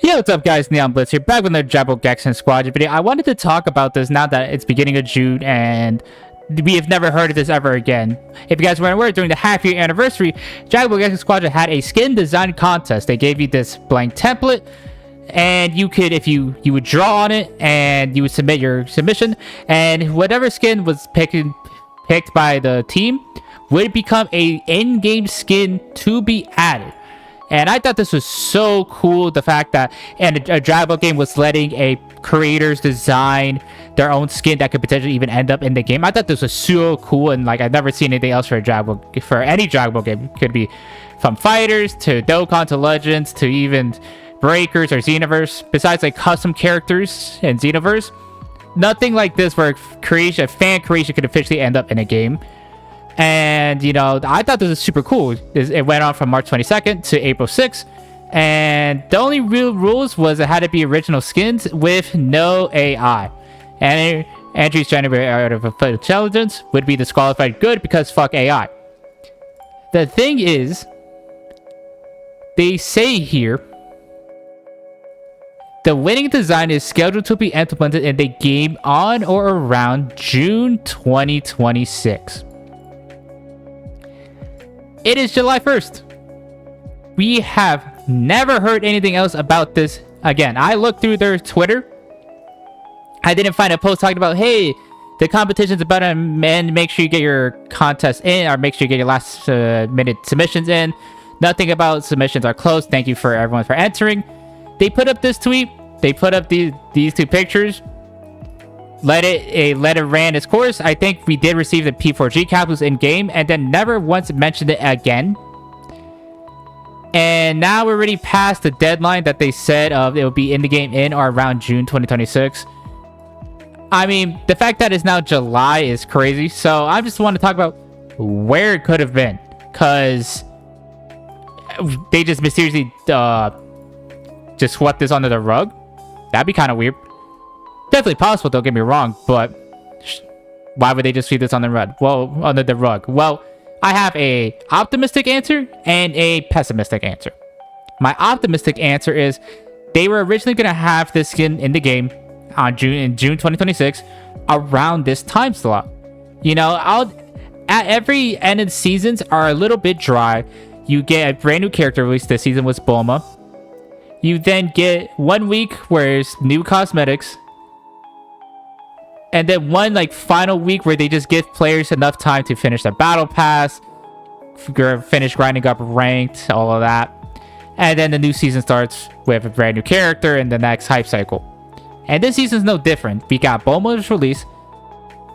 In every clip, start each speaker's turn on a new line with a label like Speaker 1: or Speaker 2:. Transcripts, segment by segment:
Speaker 1: Yo, what's up guys, Neon Blitz here, back with another Dragon Ball Gekishin Squadra video. I wanted to talk about this now that it's beginning of June and we have never heard of this ever again. If you guys weren't aware, during the half-year anniversary, Dragon Ball Gekishin Squadra had a skin design contest. They gave you this blank template, and you could, if you would draw on it, and you would submit your submission, and whatever skin was picked by the team would become a in-game skin to be added. And I thought this was so cool, the fact that a Dragon Ball game was letting a creators design their own skin that could potentially even end up in the game. I thought this was so cool, and like I've never seen anything else for any Dragon Ball game. It could be from Fighters to Dokkan to Legends to even Breakers or Xenoverse. Besides like custom characters in Xenoverse, nothing like this where fan creation could officially end up in a game. And, you know, I thought this was super cool. It went on from March 22nd to April 6th. And the only real rules was it had to be original skins with no AI. And entries generated out of artificial intelligence would be disqualified good because fuck AI. The thing is, they say here, the winning design is scheduled to be implemented in the game on or around June 2026. It is July 1st. We have never heard anything else about this again. I looked through their Twitter. I didn't find a post talking about, hey, the competition's about to end. Make sure you get your contest in, or make sure you get your last minute submissions in. Nothing about submissions are closed. Thank you for everyone for entering. They put up this tweet. They put up these two pictures. Let it ran its course. I think we did receive the P4G capsules in game, and then never once mentioned it again. And now we're already past the deadline that they said of it will be in the game in or around June 2026. I mean, the fact that it's now July is crazy. So I just want to talk about where it could have been, because they just mysteriously just swept this under the rug. That'd be kind of weird. Definitely possible, don't get me wrong, but why would they just sweep this on the rug? Well, under the rug. Well, I have a optimistic answer and a pessimistic answer. My optimistic answer is they were originally going to have this skin in the game on June 2026 around this time slot. You know, at every end of the seasons are a little bit dry. You get a brand new character released. This season was Bulma. You then get 1 week where it's new cosmetics. And then one like final week where they just give players enough time to finish their battle pass, finish grinding up ranked, all of that. And then the new season starts with a brand new character in the next hype cycle. And this season's no different. We got Bulma's release.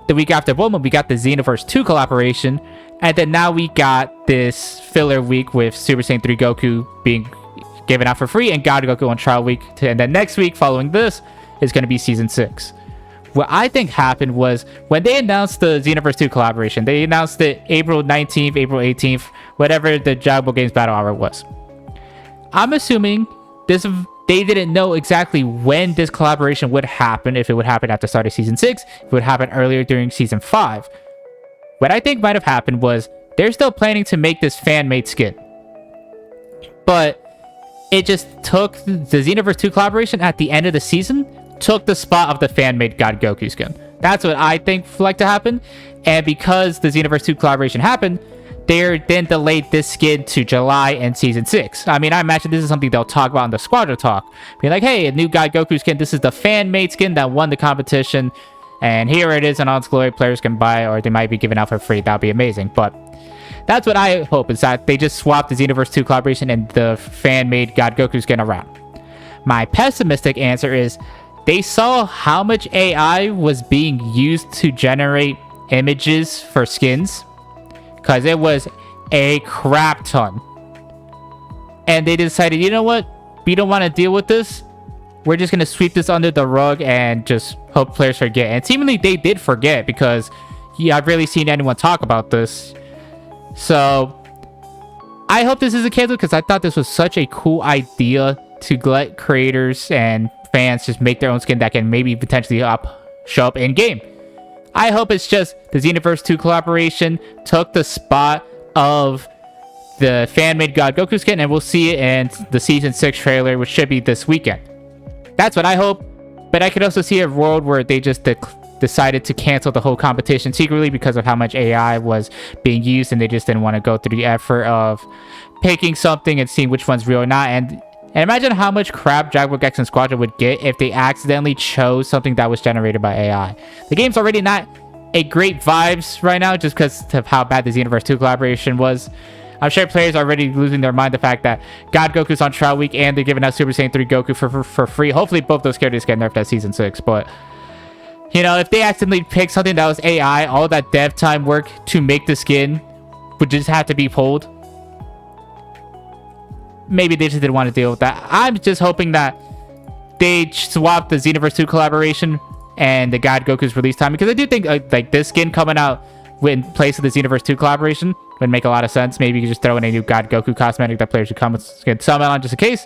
Speaker 1: The week after Bulma, we got the Xenoverse 2 collaboration. And then now we got this filler week with Super Saiyan 3 Goku being given out for free and God Goku on trial week. And then next week following this is going to be season 6. What I think happened was when they announced the Xenoverse 2 collaboration, they announced it April 19th, April 18th, whatever the Dragon Ball Games Battle Hour was. I'm assuming they didn't know exactly when this collaboration would happen, if it would happen at the start of Season 6, if it would happen earlier during Season 5. What I think might have happened was they're still planning to make this fan-made skin. But it just took the Xenoverse 2 collaboration at the end of the season took the spot of the fan-made God Goku skin. That's what I think would like to happen. And because the Xenoverse 2 collaboration happened, they then delayed this skin to July and Season 6. I mean, I imagine this is something they'll talk about in the Squadra talk. Being like, hey, a new God Goku skin. This is the fan-made skin that won the competition. And here it is in all its glory. Players can buy, or they might be given out for free. That would be amazing. But that's what I hope, is that they just swapped the Xenoverse 2 collaboration and the fan-made God Goku skin around. My pessimistic answer is they saw how much AI was being used to generate images for skins, because it was a crap ton. And they decided, you know what? We don't want to deal with this. We're just going to sweep this under the rug and just hope players forget. And seemingly they did forget, because I've rarely seen anyone talk about this. So I hope this isn't canceled, because I thought this was such a cool idea to let creators and fans just make their own skin that can maybe potentially show up in game. I hope it's just the Xenoverse 2 collaboration took the spot of the fan-made God Goku skin, and we'll see it in the Season 6 trailer, which should be this weekend. That's what I hope. But I could also see a world where they just decided to cancel the whole competition secretly because of how much AI was being used, and they just didn't want to go through the effort of picking something and seeing which one's real or not. And imagine how much crap Dragon Ball Gekishin Squadra would get if they accidentally chose something that was generated by AI. The game's already not a great vibes right now just because of how bad this Universe 2 collaboration was. I'm sure players are already losing their mind the fact that God Goku's on trial week and they're giving out Super Saiyan 3 Goku for free. Hopefully both those characters get nerfed at Season 6, but you know, if they accidentally pick something that was AI, all that dev time work to make the skin would just have to be pulled. Maybe they just didn't want to deal with that. I'm just hoping that they swap the Xenoverse 2 collaboration and the God Goku's release time, because I do think like this skin coming out in place of the Xenoverse 2 collaboration would make a lot of sense. Maybe you could just throw in a new God Goku cosmetic that players can summon on just in case.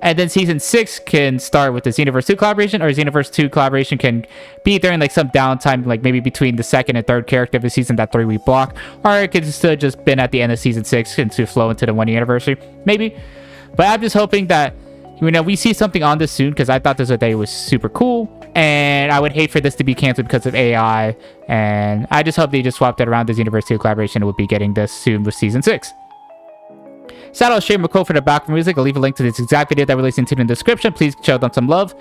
Speaker 1: And then Season 6 can start with the Xenoverse 2 collaboration, or Xenoverse 2 collaboration can be during like some downtime, like maybe between the second and third character of the season, that 3-week block. Or it could still just been at the end of Season 6 and to flow into the 1 year anniversary. Maybe. But I'm just hoping that, you know, we see something on this soon, because I thought this day was super cool. And I would hate for this to be canceled because of AI. And I just hope they just swapped it around. The Xenoverse 2 collaboration will be getting this soon with Season 6. Shout out Shane McCall for the background music. I'll leave a link to this exact video that we're listening to in the description. Please show them some love.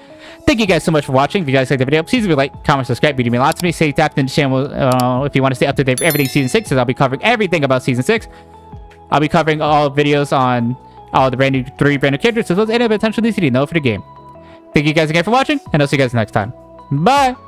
Speaker 1: Thank you guys so much for watching. If you guys liked the video, please leave a like, comment, subscribe. Video mean a lot to me. Stay tapped in the channel if you want to stay up to date for everything Season 6, as I'll be covering everything about Season 6. I'll be covering all videos on all the three brand new characters, as well as any potential DCD know for the game. Thank you guys again for watching, and I'll see you guys next time. Bye!